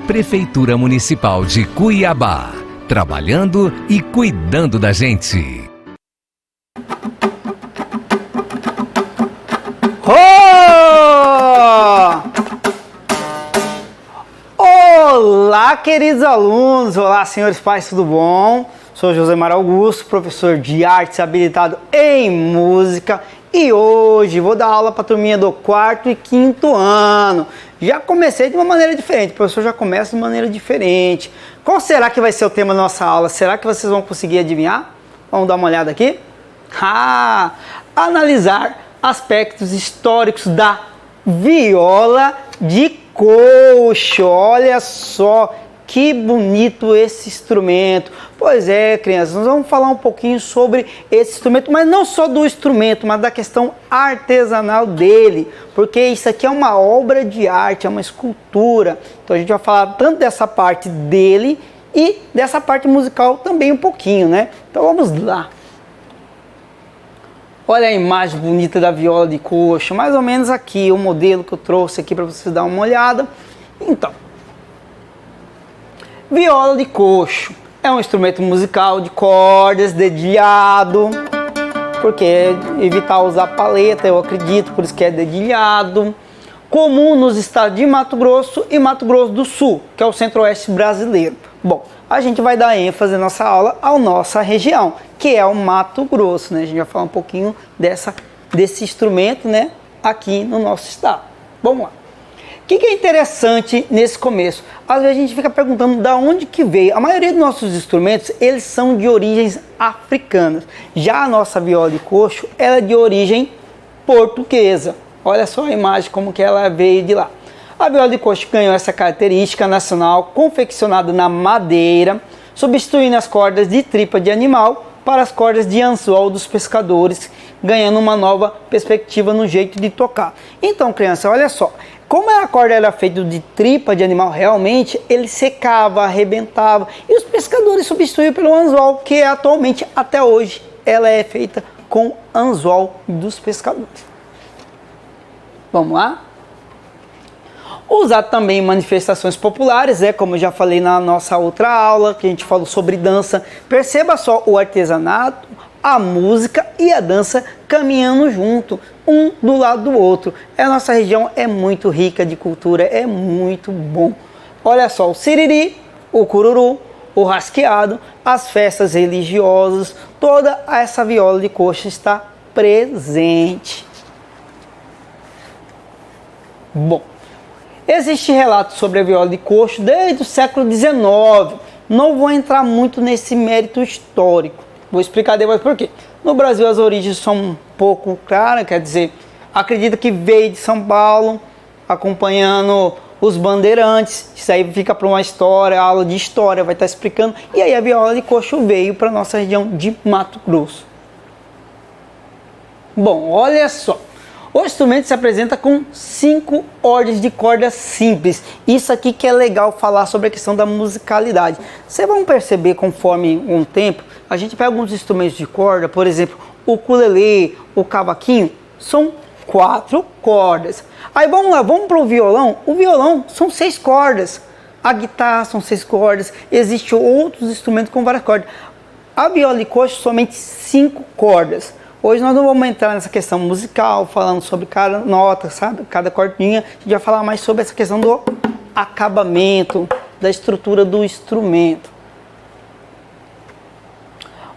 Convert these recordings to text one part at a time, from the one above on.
Prefeitura Municipal de Cuiabá, trabalhando e cuidando da gente. Olá, queridos alunos! Olá, senhores pais, tudo bom? Sou Josemar Augusto, professor de artes habilitado em música, e hoje vou dar aula para a turminha do 4º e 5º ano. Já comecei de uma maneira diferente, o professor já começa de maneira diferente. Qual será que vai ser o tema da nossa aula? Será que vocês vão conseguir adivinhar? Vamos dar uma olhada aqui? Analisar aspectos históricos da viola de coxo. Olha só que bonito esse instrumento. Pois é, crianças, nós vamos falar um pouquinho sobre esse instrumento, mas não só do instrumento, mas da questão artesanal dele, porque isso aqui é uma obra de arte, é uma escultura. Então a gente vai falar tanto dessa parte dele e dessa parte musical também um pouquinho, né? Então vamos lá. Olha a imagem bonita da viola de coxo, mais ou menos aqui, o modelo que eu trouxe aqui para vocês darem uma olhada. Então, viola de coxo é um instrumento musical de cordas, dedilhado, porque evitar usar paleta, eu acredito, por isso que é dedilhado. Comum nos estados de Mato Grosso e Mato Grosso do Sul, que é o centro-oeste brasileiro. Bom, a gente vai dar ênfase na nossa aula à nossa região, que é o Mato Grosso, né? A gente vai falar um pouquinho desse instrumento, né, aqui no nosso estado. Vamos lá. O que é interessante nesse começo? Às vezes a gente fica perguntando de onde que veio. A maioria dos nossos instrumentos, eles são de origens africanas. Já a nossa viola de coxo, ela é de origem portuguesa. Olha só a imagem como que ela veio de lá. A viola de coxo ganhou essa característica nacional, confeccionada na madeira, substituindo as cordas de tripa de animal para as cordas de anzol dos pescadores, ganhando uma nova perspectiva no jeito de tocar. Então, criança, olha só. Como a corda era feita de tripa de animal, realmente ele secava, arrebentava, e os pescadores substituíam pelo anzol, que atualmente, até hoje, ela é feita com anzol dos pescadores. Vamos lá? Usado também em manifestações populares, como eu já falei na nossa outra aula, que a gente falou sobre dança. Perceba só o artesanato, a música e a dança caminhando junto, um do lado do outro. A nossa região é muito rica de cultura, é muito bom. Olha só, o siriri, o cururu, o rasqueado, as festas religiosas, toda essa viola de coxo está presente. Bom, existe relato sobre a viola de coxo desde o século XIX. Não vou entrar muito nesse mérito histórico. Vou explicar depois por quê. No Brasil as origens são um pouco claras, quer dizer, acredita que veio de São Paulo, acompanhando os bandeirantes. Isso aí fica para uma história, aula de história, vai estar explicando. E aí a viola de coxo veio para a nossa região de Mato Grosso. Bom, olha só. O instrumento se apresenta com 5 ordens de cordas simples. Isso aqui que é legal falar sobre a questão da musicalidade. Vocês vão perceber conforme o tempo, a gente pega alguns instrumentos de corda, por exemplo, o ukulele, o cavaquinho, são 4 cordas. Aí vamos lá, vamos para o violão. O violão são 6 cordas. A guitarra são 6 cordas. Existem outros instrumentos com várias cordas. A viola de coxo somente 5 cordas. Hoje nós não vamos entrar nessa questão musical, falando sobre cada nota, sabe? Cada cordinha. A gente vai falar mais sobre essa questão do acabamento, da estrutura do instrumento.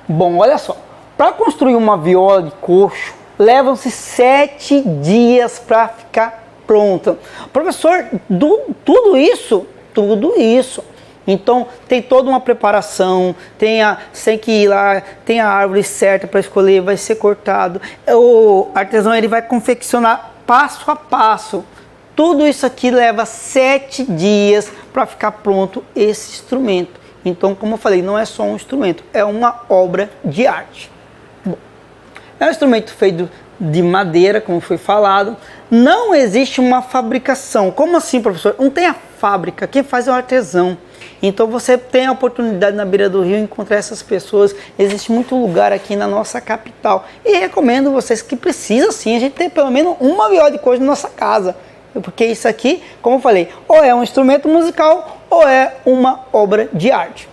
Bom, olha só. Para construir uma viola de coxo, levam-se 7 dias para ficar pronta. Professor, tudo isso? Tudo isso. Então tem toda uma preparação, tem que ir lá, tem a árvore certa para escolher, vai ser cortado. O artesão ele vai confeccionar passo a passo. Tudo isso aqui leva 7 dias para ficar pronto esse instrumento. Então, como eu falei, não é só um instrumento, é uma obra de arte. Bom, é um instrumento feito de madeira, como foi falado. Não existe uma fabricação. Como assim, professor? Não tem a fábrica, quem faz é o artesão. Então você tem a oportunidade na beira do rio encontrar essas pessoas. Existe muito lugar aqui na nossa capital. E recomendo vocês que precisa sim a gente ter pelo menos uma viola de coxo na nossa casa. Porque isso aqui, como eu falei, ou é um instrumento musical ou é uma obra de arte.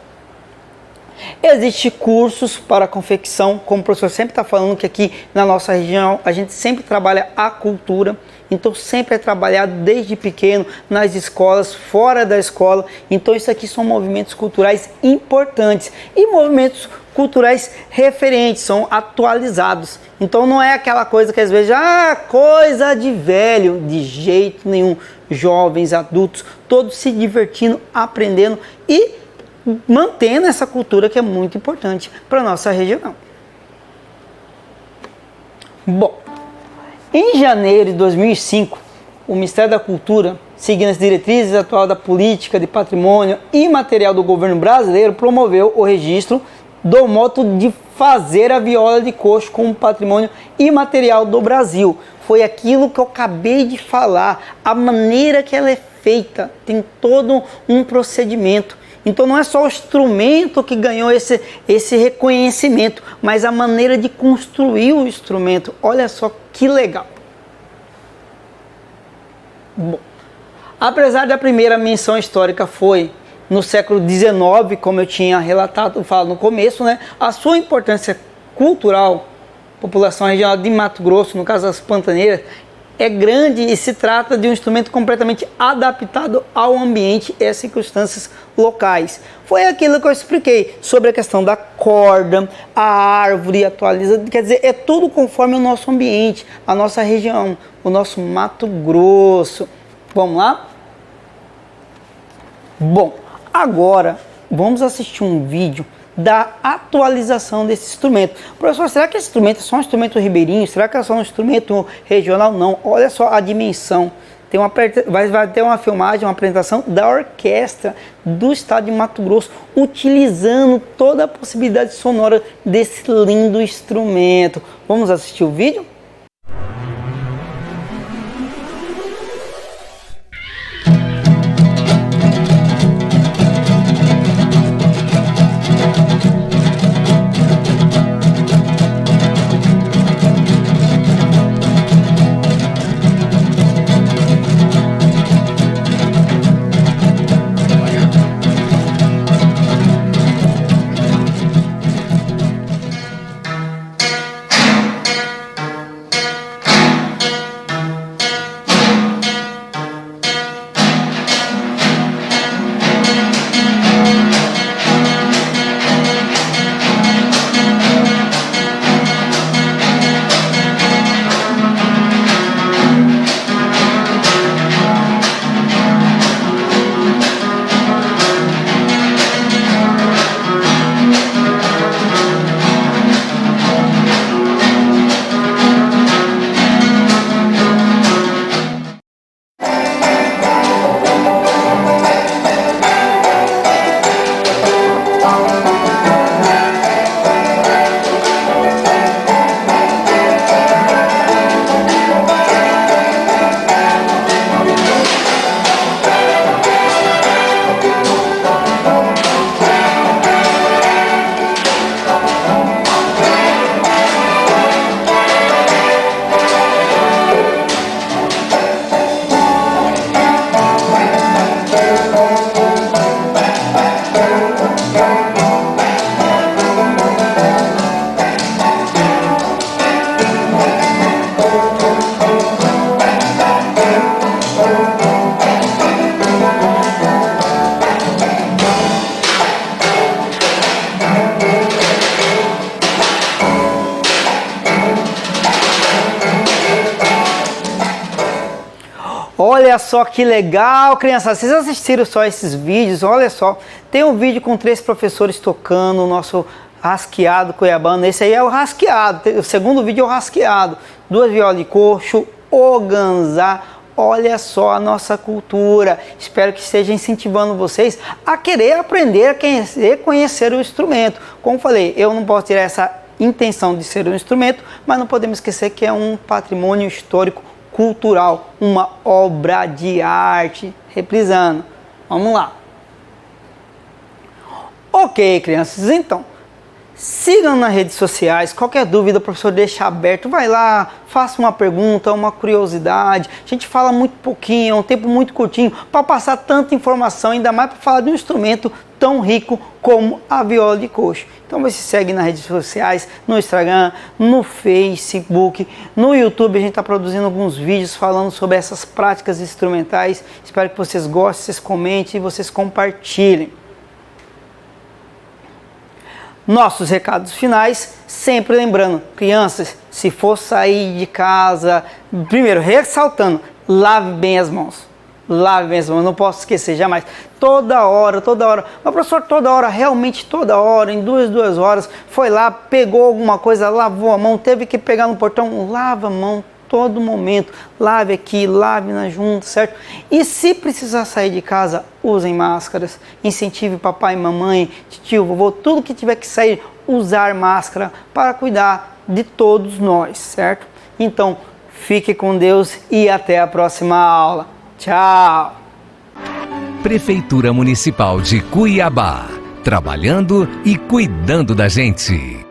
Existem cursos para confecção, como o professor sempre está falando que aqui na nossa região a gente sempre trabalha a cultura, então sempre é trabalhado desde pequeno nas escolas, fora da escola, então isso aqui são movimentos culturais importantes e movimentos culturais referentes, são atualizados, então não é aquela coisa que às vezes, coisa de velho, de jeito nenhum, jovens, adultos, todos se divertindo, aprendendo e mantendo essa cultura que é muito importante para a nossa região. Bom, em janeiro de 2005, o Ministério da Cultura, seguindo as diretrizes atuais da política de patrimônio imaterial do governo brasileiro, promoveu o registro do modo de fazer a viola de coxo como patrimônio imaterial do Brasil. Foi aquilo que eu acabei de falar, a maneira que ela é feita, tem todo um procedimento. Então não é só o instrumento que ganhou esse reconhecimento, mas a maneira de construir o instrumento. Olha só que legal. Bom, apesar da primeira menção histórica foi no século XIX, como eu tinha falado no começo, né, a sua importância cultural, população regional de Mato Grosso, no caso das Pantaneiras, é grande e se trata de um instrumento completamente adaptado ao ambiente e às circunstâncias locais. Foi aquilo que eu expliquei sobre a questão da corda, a árvore atualizada, quer dizer, é tudo conforme o nosso ambiente, a nossa região, o nosso Mato Grosso. Vamos lá? Bom, agora vamos assistir um vídeo da atualização desse instrumento. Professor, será que esse instrumento é só um instrumento ribeirinho? Será que é só um instrumento regional? Não, olha só a dimensão. Vai ter uma filmagem, uma apresentação da orquestra do estado de Mato Grosso, utilizando toda a possibilidade sonora desse lindo instrumento. Vamos assistir o vídeo? Olha só que legal, crianças. Vocês assistiram só esses vídeos? Olha só, tem um vídeo com 3 professores tocando o nosso rasqueado cuiabano. Esse aí é o rasqueado. O segundo vídeo é o rasqueado. 2 violas de coxo, o ganzá. Olha só a nossa cultura. Espero que esteja incentivando vocês a querer aprender, a querer conhecer o instrumento. Como falei, eu não posso tirar essa intenção de ser um instrumento, mas não podemos esquecer que é um patrimônio histórico cultural, uma obra de arte. Reprisando, vamos lá. Ok, crianças, então, Sigam nas redes sociais, qualquer dúvida o professor deixa aberto, vai lá, faça uma pergunta, uma curiosidade. A gente fala muito pouquinho, é um tempo muito curtinho para passar tanta informação, ainda mais para falar de um instrumento tão rico como a viola de coxo. Então você segue nas redes sociais, no Instagram, no Facebook, no YouTube. A gente está produzindo alguns vídeos falando sobre essas práticas instrumentais. Espero que vocês gostem, vocês comentem e vocês compartilhem. Nossos recados finais, sempre lembrando, crianças, se for sair de casa, primeiro ressaltando, lave bem as mãos. Lave bem as mãos, não posso esquecer jamais. Toda hora. Mas professor, toda hora, realmente toda hora, em duas horas, foi lá, pegou alguma coisa, lavou a mão, teve que pegar no portão, lava a mão. Todo momento, lave aqui, lave na junta, certo? E se precisar sair de casa, usem máscaras, incentive papai, mamãe, tio, vovô, tudo que tiver que sair, usar máscara para cuidar de todos nós, certo? Então, fique com Deus e até a próxima aula. Tchau! Prefeitura Municipal de Cuiabá, trabalhando e cuidando da gente.